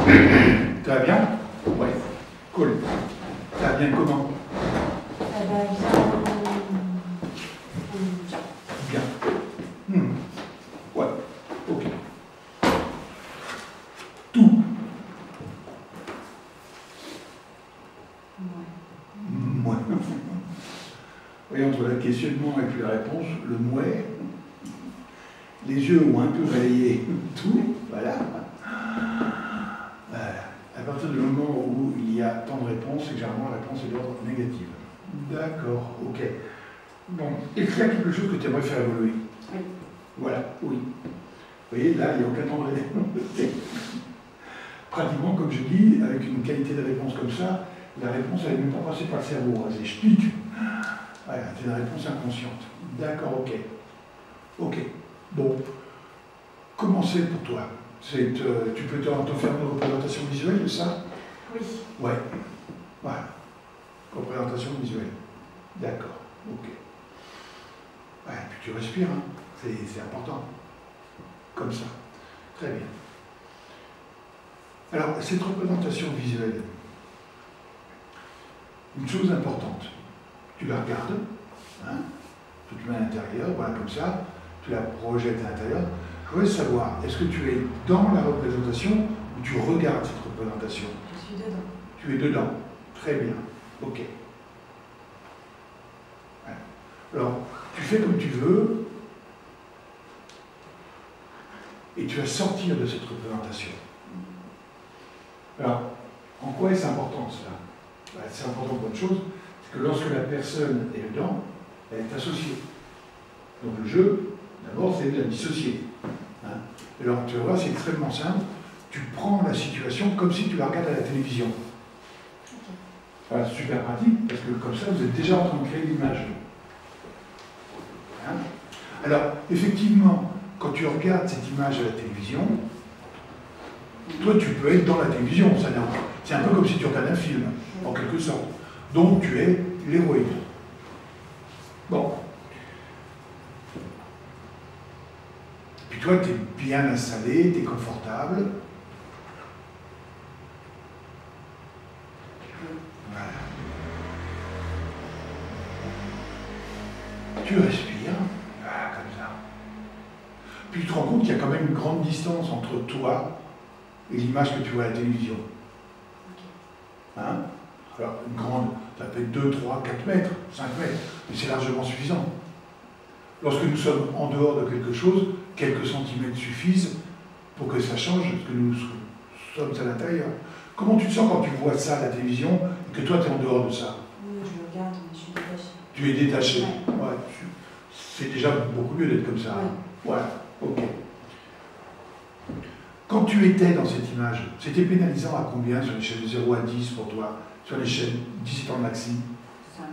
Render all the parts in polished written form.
Ça va bien? Ouais. Cool. Ça va bien comment? Ça va bien. Bien. Ouais. Ok. Tout. Ouais. Oui, entre le questionnement et puis la réponse, le mouet, les yeux ont un peu balayé tout, voilà. À partir du moment où il y a tant de réponses, c'est que généralement la réponse est d'ordre négative. D'accord, ok. Bon, est-ce qu'il y a quelque chose que tu aimerais faire évoluer? Oui. Voilà, oui. Vous voyez, là, il n'y a aucun temps de réponse. Pratiquement, comme je dis, avec une qualité de réponse comme ça, la réponse, elle n'est même pas passée par le cerveau. Elle s'explique. Voilà, c'est une réponse inconsciente. D'accord, ok. Ok. Bon. Comment c'est pour toi? Tu peux te faire une représentation visuelle de ça? Oui. Ouais. Voilà. Représentation visuelle. D'accord. Ok. Ouais, puis tu respires, hein. C'est important. Comme ça. Très bien. Alors, cette représentation visuelle, une chose importante, tu la regardes, hein, tu te mets à l'intérieur, voilà, comme ça, tu la projettes à l'intérieur. Je voudrais savoir, est-ce que tu es dans la représentation ou tu regardes cette représentation? Je suis dedans. Tu es dedans. Très bien. Ok. Ouais. Alors, tu fais comme tu veux et tu vas sortir de cette représentation. Alors, en quoi est-ce important cela? C'est important pour une chose, c'est que lorsque la personne est dedans, elle est associée. Donc le jeu, d'abord, c'est de la dissocier. Hein. Alors, tu vas voir, c'est extrêmement simple. Tu prends la situation comme si tu la regardes à la télévision. Okay. Voilà, c'est super pratique, parce que comme ça, vous êtes déjà en train de créer l'image. Hein. Alors, effectivement, quand tu regardes cette image à la télévision, toi, tu peux être dans la télévision. C'est un peu comme si tu regardes un film, en quelque sorte. Donc, tu es l'héroïne. Bon. Puis toi, tu es bien installé, tu es confortable. Voilà. Tu respires, voilà, comme ça. Puis tu te rends compte qu'il y a quand même une grande distance entre toi et l'image que tu vois à la télévision. Hein? Alors, une grande, ça peut être 2, 3, 4 mètres, 5 mètres, mais c'est largement suffisant. Lorsque nous sommes en dehors de quelque chose, quelques centimètres suffisent pour que ça change ce que nous sommes à l'intérieur. Comment tu te sens quand tu vois ça à la télévision et que toi tu es en dehors de ça? Oui, je le regarde, mais je suis détachée. Tu es détaché. Ouais. Ouais, c'est déjà beaucoup mieux d'être comme ça. Ouais. Voilà, ok. Quand tu étais dans cette image, c'était pénalisant à combien sur l'échelle de 0 à 10 pour toi? Sur l'échelle 10 étant le maxi? 5.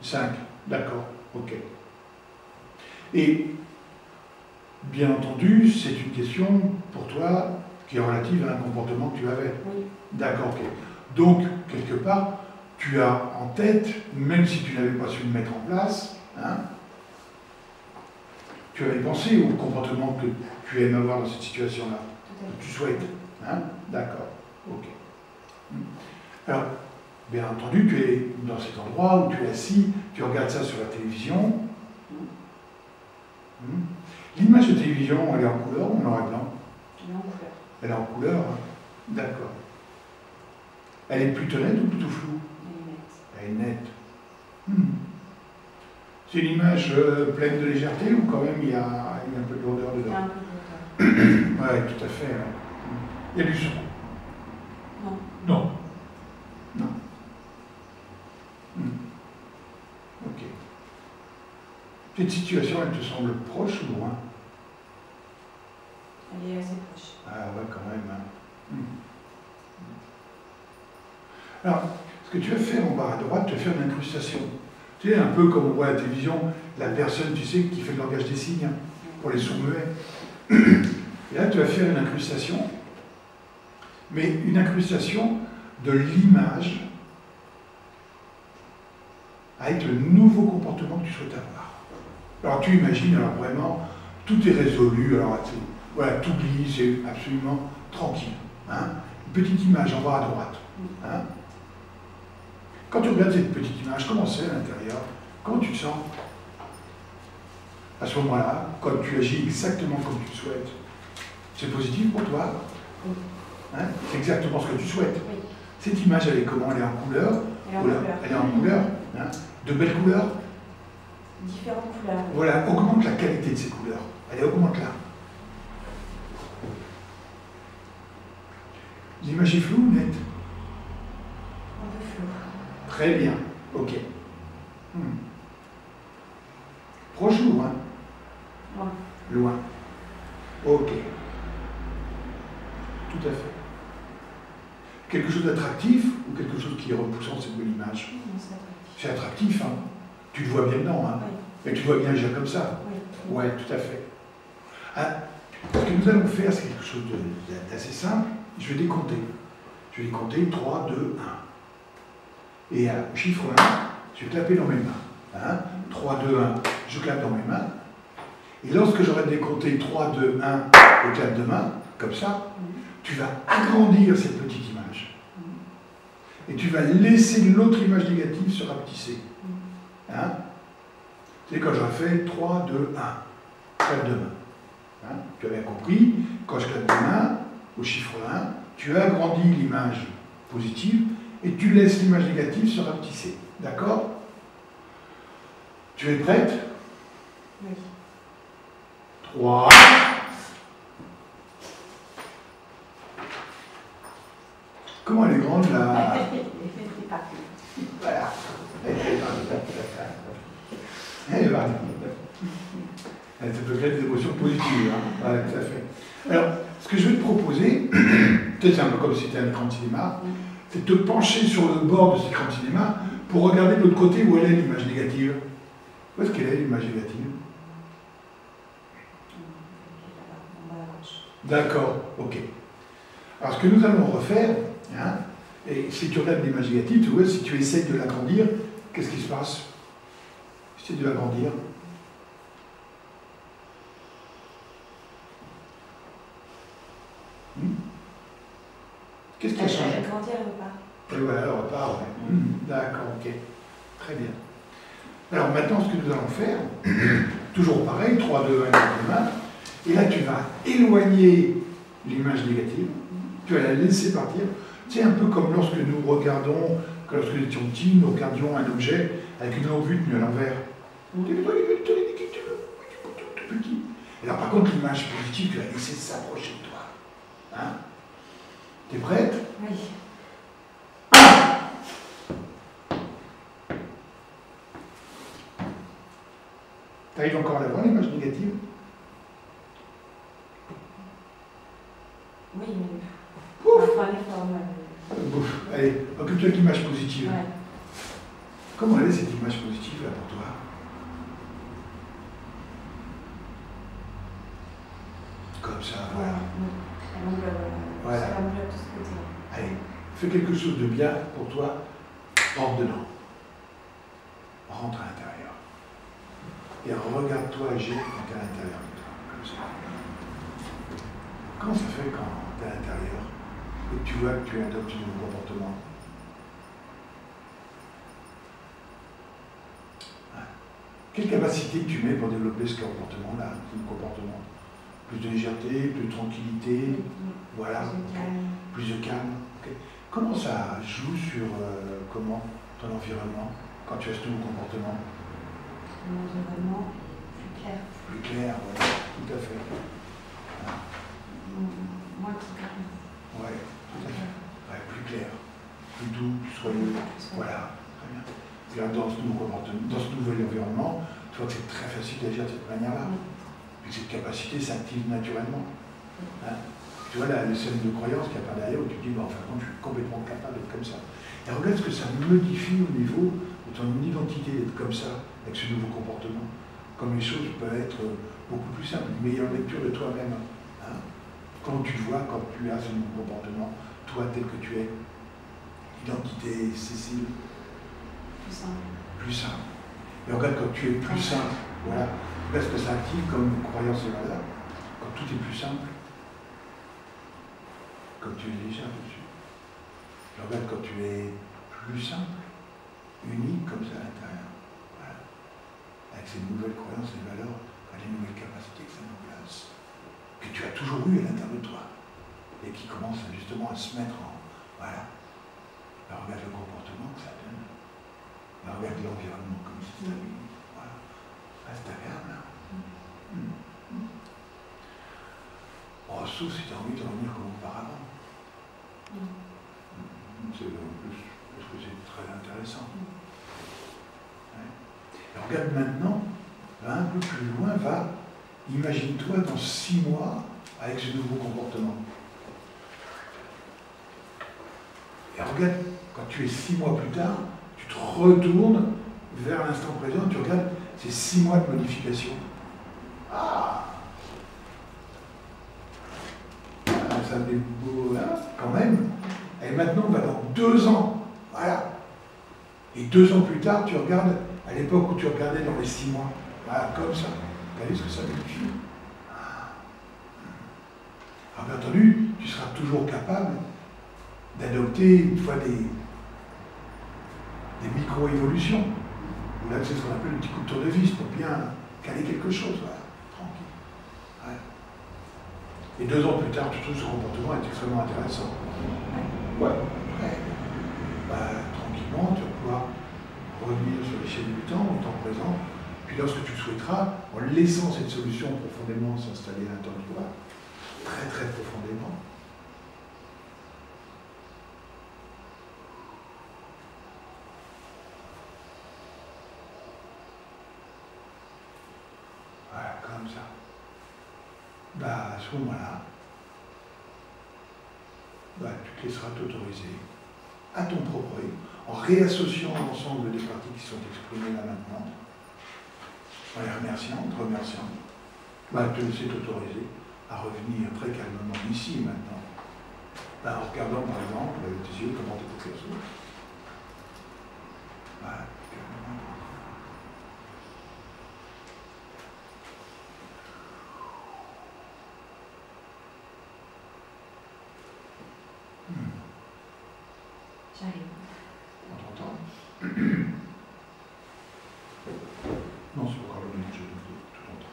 5, d'accord, ok. Et, bien entendu, c'est une question pour toi qui est relative à un comportement que tu avais. Oui. D'accord, ok. Donc, quelque part, tu as en tête, même si tu n'avais pas su le mettre en place, hein, tu avais pensé au comportement que tu aimes avoir dans cette situation-là, que tu souhaites. Hein, d'accord, ok. Alors, bien entendu, tu es dans cet endroit où tu es assis, tu regardes ça sur la télévision. L'image de télévision, elle est en couleur ou en noir et blanc? Elle est en couleur. Elle est en couleur, hein. D'accord. Elle est plutôt nette ou plutôt floue? Elle est nette. Elle est nette. C'est une image pleine de légèreté ou quand même il y a un peu de lourdeur Il y a dedans? un peu de hauteur. Oui, tout à fait. Ouais. Il y a du son? Non. Non. Non. Ok. Cette situation, elle te semble proche ou loin? Elle est assez proche. Ah ouais, quand même. Hein. Alors, ce que tu vas faire en bas à droite, tu vas faire une incrustation. Tu sais, un peu comme on voit à la télévision, la personne, tu sais, qui fait le langage des signes pour les sourds-muets. Et là, tu vas faire une incrustation, mais une incrustation de l'image avec le nouveau comportement que tu souhaites avoir. Alors, tu imagines, alors vraiment, tout est résolu, alors, voilà, t'oublies, c'est absolument tranquille. Hein. petite image en bas à droite. Hein? Quand tu regardes cette petite image, comment c'est à l'intérieur? Comment tu te sens? À ce moment-là, quand tu agis exactement comme tu le souhaites, c'est positif pour toi? Hein? C'est exactement ce que tu souhaites. Oui. Cette image, elle est comment? Elle est en couleur? Elle est en Voilà. couleur. Elle est en couleur. Hein? De belles couleurs? Différentes couleurs. Voilà, augmente la qualité de ces couleurs. Allez, augmente-la. L'image est floue ou nette? Un peu flou. Très bien, ok. Proche ou loin? Loin. Loin. Ok. Tout à fait. Quelque chose d'attractif ou quelque chose qui est repoussant, cette belle image? Non, c'est attractif. C'est attractif, hein? Tu le vois bien dedans, hein? Oui. Et tu le vois bien agir comme ça? Oui. Ouais, tout à fait. Ah, ce que nous allons faire, c'est quelque chose d'assez simple. Je vais décompter. Je vais décompter 3, 2, 1. Et au chiffre 1, je vais clapper dans mes mains. Hein? 3, 2, 1, je clappe dans mes mains. Et lorsque j'aurai décompté 3, 2, 1, je clappe de main, comme ça, tu vas agrandir cette petite image. Et tu vas laisser l'autre image négative se rapetisser. Hein? C'est quand j'aurai fait 3, 2, 1, clap de main. Hein? Tu as bien compris, quand je clape de main, au chiffre 1, tu agrandis l'image positive et tu laisses l'image négative se rapetisser. D'accord? Tu es prête? Oui. 3. Comment elle est grande là? C'est parti. Voilà. Elle est partie. Ça peut créer des émotions positives. Hein? Ouais, tout à fait. Alors, ce que je vais te proposer, peut-être c'est un peu comme si c'était un écran de cinéma, c'est de te pencher sur le bord de cet écran de cinéma pour regarder de l'autre côté où elle est l'image négative. Où est-ce qu'elle est l'image négative? D'accord, ok. Alors ce que nous allons refaire, hein, et si tu regardes l'image négative, tu vois, si tu essayes de l'agrandir, qu'est-ce qui se passe? Essaye de l'agrandir. Qu'est-ce qui a changé? Elle grandit, elle repart. Et voilà, elle repart, ouais. D'accord, ok. Très bien. Alors maintenant, ce que nous allons faire, toujours pareil, 3, 2, 1, 4, 1, et là tu vas éloigner l'image négative, tu vas la laisser partir. C'est un peu comme lorsque nous regardons, lorsque nous étions petits, nous regardions un objet avec une longue vue tenue à l'envers. Petit. Et là par contre, l'image positive, tu vas laisser s'approcher de toi. Hein? T'es prête? Oui. T'arrives encore à la voir, l'image négative? Oui, mais... On va faire un effort, ouais. Allez, occupe-toi de l'image positive. Ouais. Comment elle est cette image positive là pour toi? Comme ça, voilà. Voilà. Ça l'enveloppe de ce côté-là. Allez, fais quelque chose de bien pour toi, rentre dedans. Rentre à l'intérieur. Et regarde-toi agir quand tu es à l'intérieur de toi, comme ça. Comment ça fait quand tu es à l'intérieur et que tu vois que tu adoptes un nouveau comportement? Ouais. Quelle capacité tu mets pour développer ce comportement-là, ce comportement? Plus de légèreté, plus de tranquillité, voilà, plus de calme. Okay. Comment ça joue sur comment ton environnement quand tu as ce nouveau comportement? Un environnement plus clair. Plus clair, oui, tout à fait. Moins calme. Oui, tout à fait. Ouais, plus clair, plus doux, plus soyeux. Voilà, très bien. Et là, dans ce nouveau comportement, dans ce nouvel environnement, tu vois que c'est très facile d'agir de cette manière-là. Et cette capacité s'active naturellement. Hein? Tu vois la scène de croyance qu'il y a par derrière où tu te dis, bon, enfin, je suis complètement capable d'être comme ça. Et regarde ce que ça modifie au niveau de ton identité d'être comme ça, avec ce nouveau comportement. Comme les choses peuvent être beaucoup plus simples, une meilleure lecture de toi-même. Hein? Comment tu te vois quand tu as ce nouveau comportement, toi tel que tu es. Identité, Cécile. Plus simple. Plus simple. Et regarde quand tu es plus simple, voilà. Est-ce que ça active comme une croyance et valeur, quand tout est plus simple, comme tu es déjà dessus. Je regarde quand tu es plus simple, unique comme ça à l'intérieur. Voilà. Avec ces nouvelles croyances et valeurs, les nouvelles capacités que ça met en place, que tu as toujours eu à l'intérieur de toi, et qui commencent justement à se mettre en... Voilà. Alors, regarde le comportement que ça donne. Alors, regarde l'environnement comme il se stabilise. Voilà. Ah, c'est agréable, là. Oh, sauf si tu as envie de revenir comme auparavant. C'est en plus, parce que c'est très intéressant. Ouais. Alors, regarde maintenant, là, un peu plus loin, va, imagine-toi dans 6 mois avec ce nouveau comportement. Et regarde, quand tu es 6 mois plus tard, tu te retournes vers l'instant présent, tu regardes ces 6 mois de modification. Ah, ça fait beau, là, quand même. Et maintenant, on va dans 2 ans. Voilà. Et 2 ans plus tard, tu regardes à l'époque où tu regardais dans les 6 mois. Voilà, comme ça. Vous voyez ce que ça modifie? Alors, bien entendu, tu seras toujours capable d'adopter une fois des micro-évolutions. Là, c'est ce qu'on appelle le petit coup de tournevis pour bien caler quelque chose. Voilà, tranquille. Ouais. Et 2 ans plus tard, tu trouves ce comportement est extrêmement intéressant. Ouais. Ouais. Bah, tranquillement, tu vas pouvoir revenir sur l'échelle du temps, au temps présent, puis lorsque tu le souhaiteras, en laissant cette solution profondément s'installer à l'intérieur de toi, très très profondément. Voilà, comme ça. Bah, à ce moment-là, bah, tu te laisseras t'autoriser à ton propre rythme, en réassociant l'ensemble des parties qui sont exprimées là maintenant, en les remerciant, en te remerciant, bah, te laisser t'autoriser à revenir très calmement ici et maintenant. Bah, en regardant par exemple avec tes yeux comment tu étais perçu. Voilà, calmement. J'arrive. On t'entend? Non, c'est pas encore le même jeu, tout l'entend.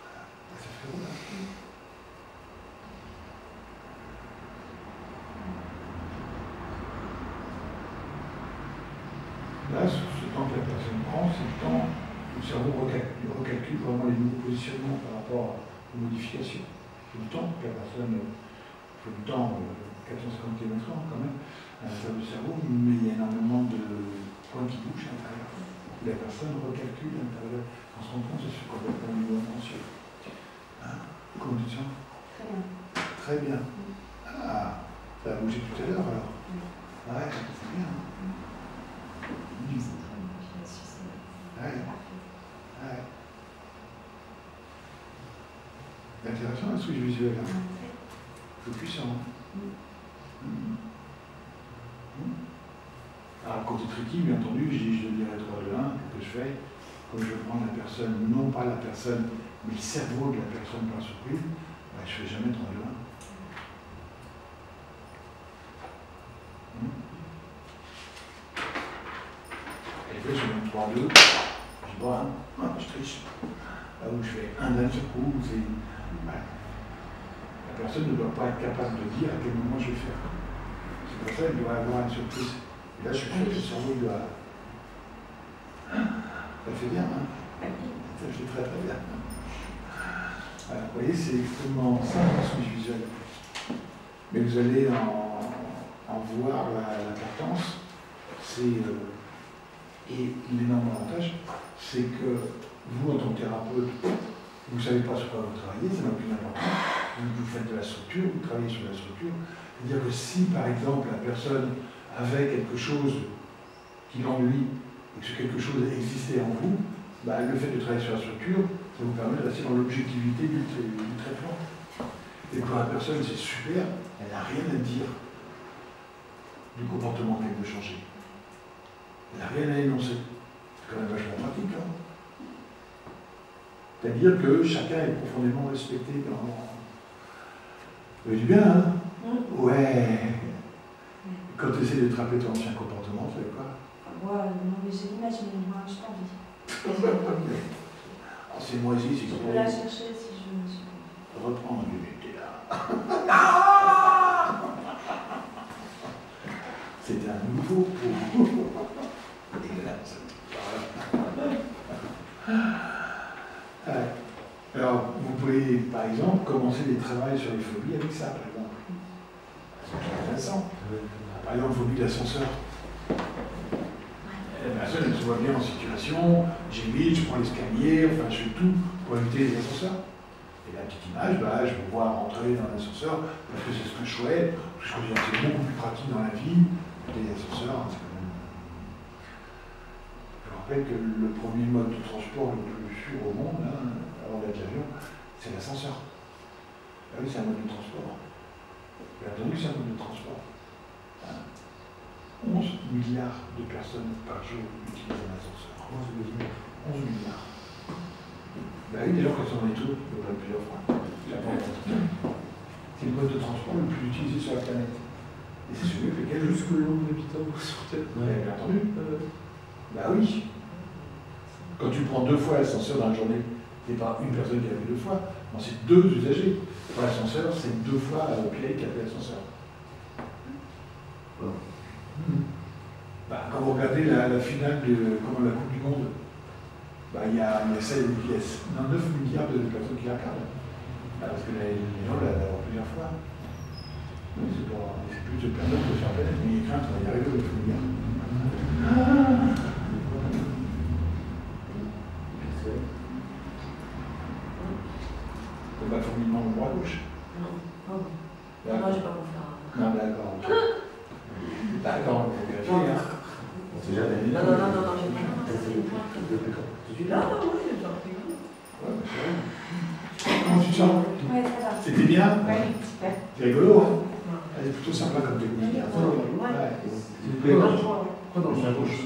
Voilà. Ça fait drôle, hein? Là, ce temps que la personne prend, c'est le temps où le cerveau recalcule vraiment les nouveaux positionnements par rapport aux modifications. Il faut du temps que la personne, il faut du temps, 450 km/h quand même, à l'intérieur du cerveau, mais il y a énormément de points qui bougent à l'intérieur. La personne recalcule à l'intérieur. En se rend compte, c'est complètement au niveau inconscient. Hein? Comment tu te sens? Très bien. Très bien. Ah, ça a bougé tout à l'heure alors? Ouais, c'est bien. Ouais. Ouais. C'est intéressant la switch visuelle. Hein? C'est puissant. Alors, le côté tricky, bien entendu, je dis, je dirais 3, 2, 1, que je fais, comme je prends la personne, non pas la personne, mais le cerveau de la personne par surprise, bah, je ne fais jamais 3, 2, 1. Et puis, je mets 3, 2, je vois, je triche. Là où je fais un d'un seul coup, c'est. Voilà. La personne ne doit pas être capable de dire à quel moment je vais faire. C'est pour ça qu'elle doit avoir une surprise. Et là, je suis sûr que le cerveau doit. Ça fait bien, hein? Ça fait très très bien. Voilà, vous voyez, c'est extrêmement simple la switch visuelle. Mais vous allez en voir l'importance. Et l'énorme avantage, c'est que vous, en tant que thérapeute, vous ne savez pas sur quoi vous travaillez, c'est le plus important. Vous faites de la structure, vous travaillez sur la structure. C'est-à-dire que si, par exemple, la personne avait quelque chose qui l'ennuie, et que ce quelque chose existait en vous, bah, le fait de travailler sur la structure, ça vous permet de rester dans l'objectivité du traitement. Et pour la personne, c'est super, elle n'a rien à dire du comportement qu'elle veut changer. Elle n'a rien à énoncer. C'est quand même vachement pratique, hein. C'est-à-dire que chacun est profondément respecté dans... Vous avez du bien, hein? Ouais. quand tu essaies de te rappeler ton ancien comportement, tu fais quoi? Ouais, non, mais j'ai l'image, mais moi, je t'en dis. C'est moisi, c'est Je comme peux la chercher si je me suis. reprendre du t'es là. C'était un nouveau pot. Dégueulasse. Ouais. Alors, vous pouvez, par exemple, commencer des travaux sur les phobies avec ça, par exemple. C'est intéressant. Par exemple, phobie de l'ascenseur. La personne, elle se voit bien en situation, j'évite, je prends l'escalier, enfin, je fais tout pour éviter les ascenseurs. Et la petite image, bah, je me vois rentrer dans l'ascenseur parce que c'est ce que je souhaite, parce que c'est beaucoup plus pratique dans la vie. Les ascenseurs, hein, c'est quand même. Je rappelle que le premier mode de transport le plus sûr au monde, hein, avant d'être l'avion, c'est l'ascenseur. Ah oui, c'est un mode de transport. Bien entendu, c'est un mode de transport. 11 milliards de personnes par jour utilisent un ascenseur. 11 milliards. Ben oui, des gens qui sont dans les trous, ils vont plusieurs fois. C'est le mode de transport le plus utilisé sur la planète. Et c'est celui avec lequel Plus que le nombre d'habitants sur Terre. Bien entendu. Bah oui. Quand tu prends 2 fois l'ascenseur dans la journée, c'est pas une personne qui l'a fait 2 fois. Non, c'est 2 usagers. Pour l'ascenseur, c'est 2 fois Pierre qui a fait l'ascenseur. Bah, quand vous regardez la finale de la Coupe du Monde, bah, il y a 9 milliards de personnes qui la regardent. Ah, parce que les gens la voient plusieurs fois. C'est plus de personnes que sur la planète, mais il craint qu'on va y arriver aux 9 milliards. C'est pas fourmillement droit-gauche. Non, non, j'ai pas compris. Non, d'accord. D'accord, on va vérifier. Hein. On sait jamais. Non, j'ai pas compris. Non, oui, j'ai pas compris. Ouais, bah, c'est vrai. Comment tu te sens? Ouais, ça va. C'était bien? Ouais, super. C'est rigolo, hein? Elle est plutôt sympa comme technique. Ouais. Ouais. Quoi dans le gauche?